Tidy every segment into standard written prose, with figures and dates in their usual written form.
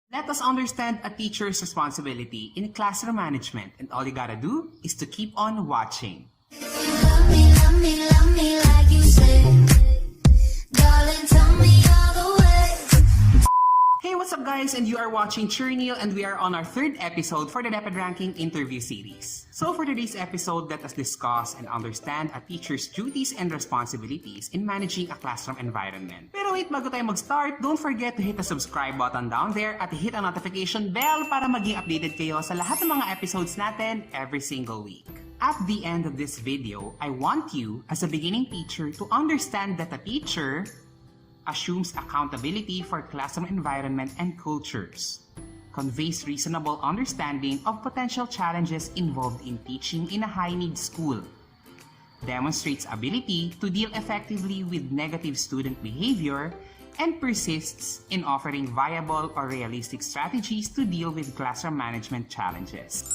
Let us understand a teacher's responsibility in classroom management, and all you gotta do is to keep on watching. Love me like you say. Darling, tell me all the way. Hey, what's up guys? And you are watching Niel, and we are on our third episode for the Deped ranking interview series. So for today's episode, let us discuss and understand a teacher's duties and responsibilities in managing a classroom environment. Pero wait, bago tayo mag-start, don't forget to hit the subscribe button down there at hit ang notification bell para maging updated kayo sa lahat ng mga episodes natin every single week. At the end of this video, I want you, as a beginning teacher, to understand that a teacher assumes accountability for classroom environment and cultures, conveys reasonable understanding of potential challenges involved in teaching in a high-need school, demonstrates ability to deal effectively with negative student behavior, and persists in offering viable or realistic strategies to deal with classroom management challenges.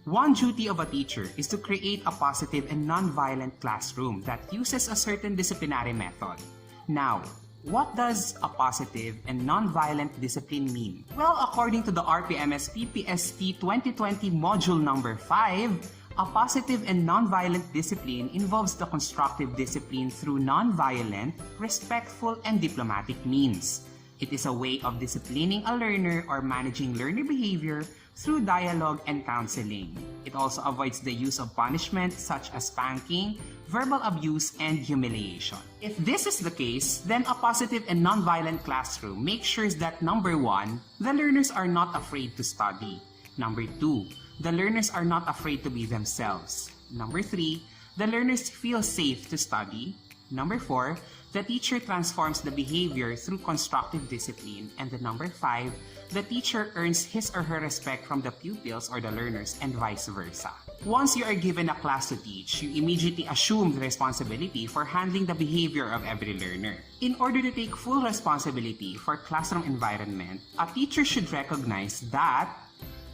One duty of a teacher is to create a positive and non-violent classroom that uses a certain disciplinary method. Now, what does a positive and non-violent discipline mean? Well, according to the RPMS PPST 2020 Module Number 5, a positive and non-violent discipline involves the constructive discipline through non-violent, respectful, and diplomatic means. It is a way of disciplining a learner or managing learner behavior through dialogue and counseling. It also avoids the use of punishment such as spanking, verbal abuse, and humiliation. If this is the case, then a positive and non-violent classroom makes sure that number 1, the learners are not afraid to study. Number 2, the learners are not afraid to be themselves. Number 3, the learners feel safe to study. Number 4, the teacher transforms the behavior through constructive discipline. And the number 5, the teacher earns his or her respect from the pupils or the learners and vice versa. Once you are given a class to teach, you immediately assume the responsibility for handling the behavior of every learner. In order to take full responsibility for classroom environment, a teacher should recognize that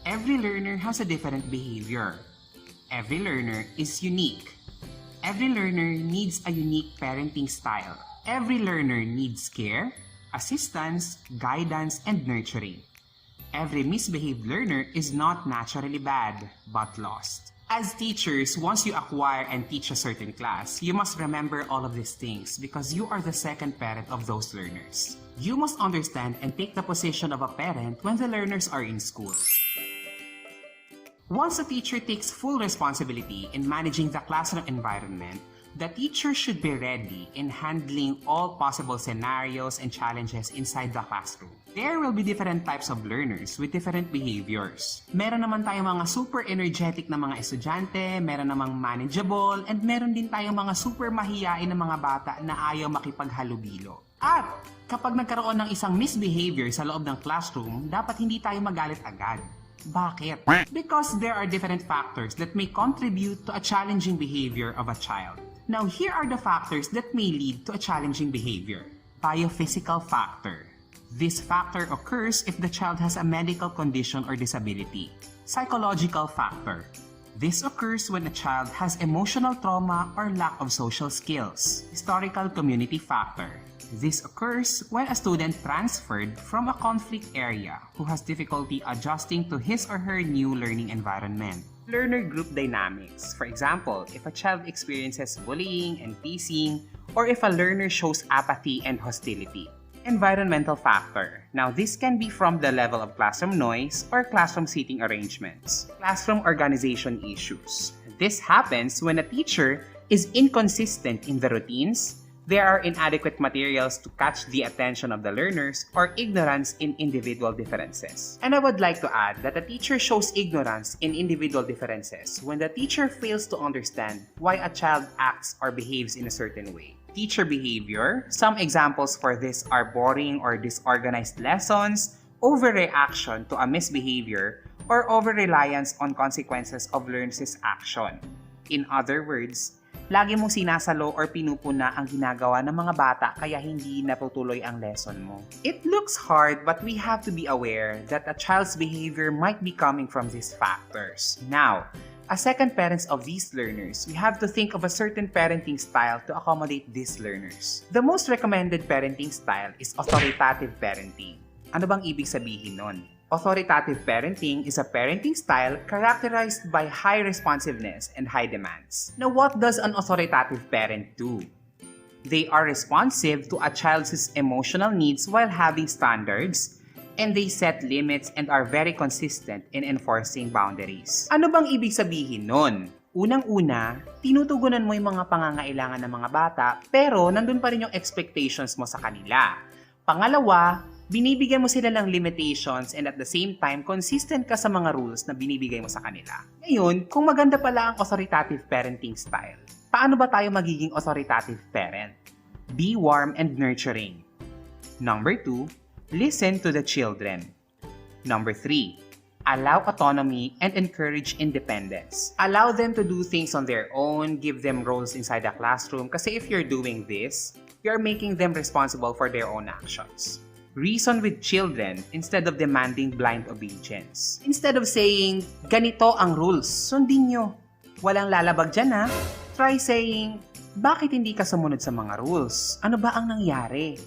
every learner has a different behavior. Every learner is unique. Every learner needs a unique parenting style. Every learner needs care, assistance, guidance, and nurturing. Every misbehaved learner is not naturally bad, but lost. As teachers, once you acquire and teach a certain class, you must remember all of these things because you are the second parent of those learners. You must understand and take the position of a parent when the learners are in school. Once a teacher takes full responsibility in managing the classroom environment, the teacher should be ready in handling all possible scenarios and challenges inside the classroom. There will be different types of learners with different behaviors. Meron naman tayong mga super energetic na mga estudyante, meron namang manageable, and meron din tayong mga super mahiyain na mga bata na ayaw makipaghalubilo. At kapag nagkaroon ng isang misbehavior sa loob ng classroom, dapat hindi tayo magalit agad. Bakit? Because there are different factors that may contribute to a challenging behavior of a child. Now, here are the factors that may lead to a challenging behavior. Biophysical factor. This factor occurs if the child has a medical condition or disability. Psychological factor. This occurs when a child has emotional trauma or lack of social skills. Historical community factor. This occurs when a student transferred from a conflict area who has difficulty adjusting to his or her new learning environment. Learner group dynamics. For example, if a child experiences bullying and teasing, or if a learner shows apathy and hostility. Environmental factor. Now, this can be from the level of classroom noise or classroom seating arrangements. Classroom organization issues. This happens when a teacher is inconsistent in the routines, there are inadequate materials to catch the attention of the learners, or ignorance in individual differences. And I would like to add that a teacher shows ignorance in individual differences when the teacher fails to understand why a child acts or behaves in a certain way. Teacher behavior. Some examples for this are boring or disorganized lessons, overreaction to a misbehavior, or over-reliance on consequences of learners' action. In other words, lagi mong sinasalo or pinupuna ang ginagawa ng mga bata kaya hindi natutuloy ang lesson mo. It looks hard, but we have to be aware that a child's behavior might be coming from these factors. Now, as second parents of these learners, we have to think of a certain parenting style to accommodate these learners. The most recommended parenting style is authoritative parenting. Ano bang ibig sabihin nun? Authoritative parenting is a parenting style characterized by high responsiveness and high demands. Now, what does an authoritative parent do? They are responsive to a child's emotional needs while having standards, and they set limits and are very consistent in enforcing boundaries. Ano bang ibig sabihin nun? Unang-una, tinutugunan mo yung mga pangangailangan ng mga bata, pero nandun pa rin yung expectations mo sa kanila. Pangalawa, binibigyan mo sila ng limitations and at the same time, consistent ka sa mga rules na binibigay mo sa kanila. Ngayon, kung maganda pala ang authoritative parenting style, paano ba tayo magiging authoritative parent? Be warm and nurturing. Number 2, listen to the children. Number 3, allow autonomy and encourage independence. Allow them to do things on their own, give them roles inside the classroom, kasi if you're doing this, you're making them responsible for their own actions. Reason with children instead of demanding blind obedience. Instead of saying, ganito ang rules, sundin nyo. Walang lalabag dyan ha. Try saying, bakit hindi ka sumunod sa mga rules? Ano ba ang nangyari?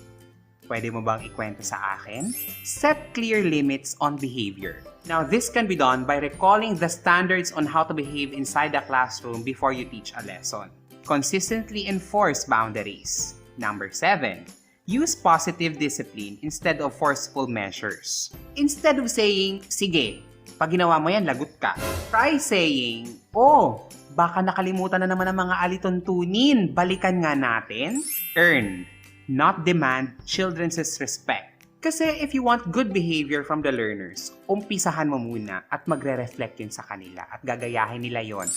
Pwede mo bang ikwento sa akin? Set clear limits on behavior. Now, this can be done by recalling the standards on how to behave inside the classroom before you teach a lesson. Consistently enforce boundaries. Number 7, use positive discipline instead of forceful measures. Instead of saying, sige, pag ginawa mo yan, lagot ka. Try saying, oh, baka nakalimutan na naman ang mga alituntunin, balikan nga natin. Earn, not demand, children's respect. Kasi if you want good behavior from the learners, umpisahan mo muna at magre-reflect yun sa kanila at gagayahin nila yon.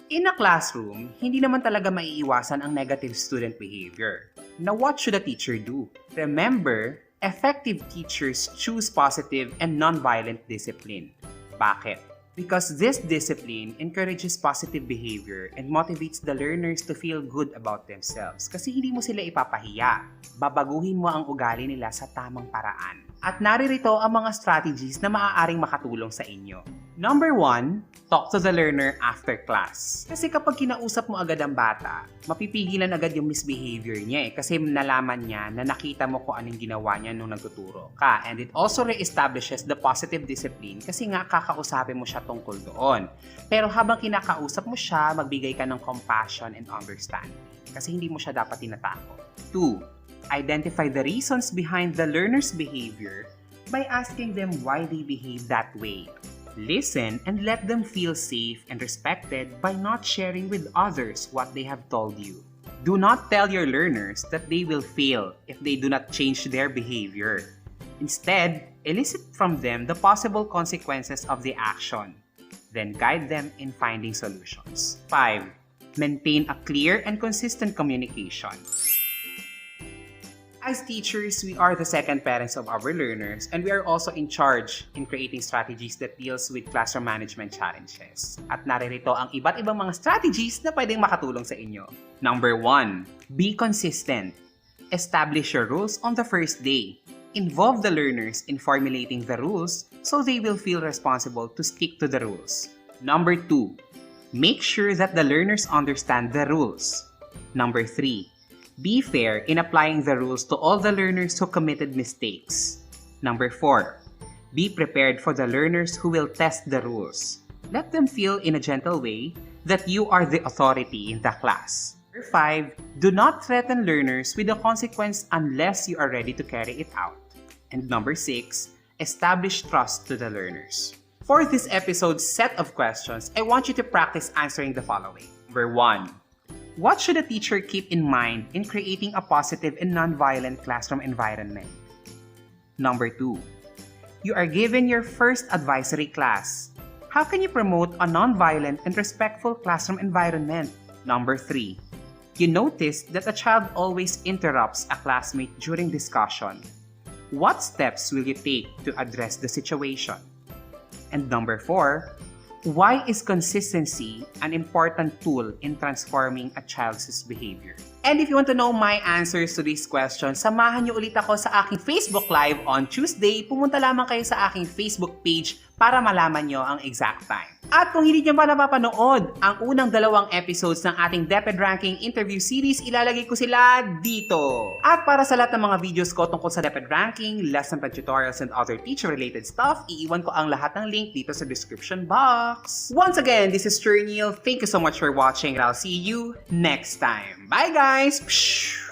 In a classroom, hindi naman talaga maiiwasan ang negative student behavior. Now, what should a teacher do? Remember, effective teachers choose positive and non-violent discipline. Bakit? Because this discipline encourages positive behavior and motivates the learners to feel good about themselves. Kasi hindi mo sila ipapahiya. Babaguhin mo ang ugali nila sa tamang paraan. At naririto ang mga strategies na maaaring makatulong sa inyo. Number 1, talk to the learner after class. Kasi kapag kinausap mo agad ang bata, mapipigilan agad yung misbehavior niya kasi nalaman niya na nakita mo kung anong ginawa niya nung nagtuturo ka. And it also re-establishes the positive discipline kasi nga kakausapin mo siya tungkol doon. Pero habang kinakausap mo siya, magbigay ka ng compassion and understanding kasi hindi mo siya dapat tinatakot. 2, identify the reasons behind the learner's behavior by asking them why they behave that way. Listen and let them feel safe and respected by not sharing with others what they have told you. Do not tell your learners that they will fail if they do not change their behavior. Instead, elicit from them the possible consequences of the action. Then guide them in finding solutions. 5. Maintain a clear and consistent communication. As teachers, we are the second parents of our learners and we are also in charge in creating strategies that deals with classroom management challenges. At naririto ang iba't ibang mga strategies na pwedeng makatulong sa inyo. Number 1, be consistent. Establish your rules on the first day. Involve the learners in formulating the rules so they will feel responsible to stick to the rules. Number 2, make sure that the learners understand the rules. Number 3, be fair in applying the rules to all the learners who committed mistakes. Number 4, be prepared for the learners who will test the rules. Let them feel in a gentle way that you are the authority in the class. Number 5, do not threaten learners with a consequence unless you are ready to carry it out. And number 6, establish trust to the learners. For this episode's set of questions, I want you to practice answering the following. Number 1, what should a teacher keep in mind in creating a positive and non-violent classroom environment? Number 2, you are given your first advisory class. How can you promote a non-violent and respectful classroom environment? Number 3, you notice that a child always interrupts a classmate during discussion. What steps will you take to address the situation? And number 4, why is consistency an important tool in transforming a child's behavior? And if you want to know my answers to these questions, samahan niyo ulit ako sa aking Facebook Live on Tuesday. Pumunta lamang kayo sa aking Facebook page para malaman niyo ang exact time. At kung hindi niyo pa napapanood ang unang 2 episodes ng ating Deped Ranking interview series, ilalagay ko sila dito. At para sa lahat ng mga videos ko tungkol sa Deped Ranking, lesson plan tutorials and other teacher-related stuff, iiwan ko ang lahat ng link dito sa description box. Once again, this is Niel. Thank you so much for watching and I'll see you next time. Bye guys! Psh!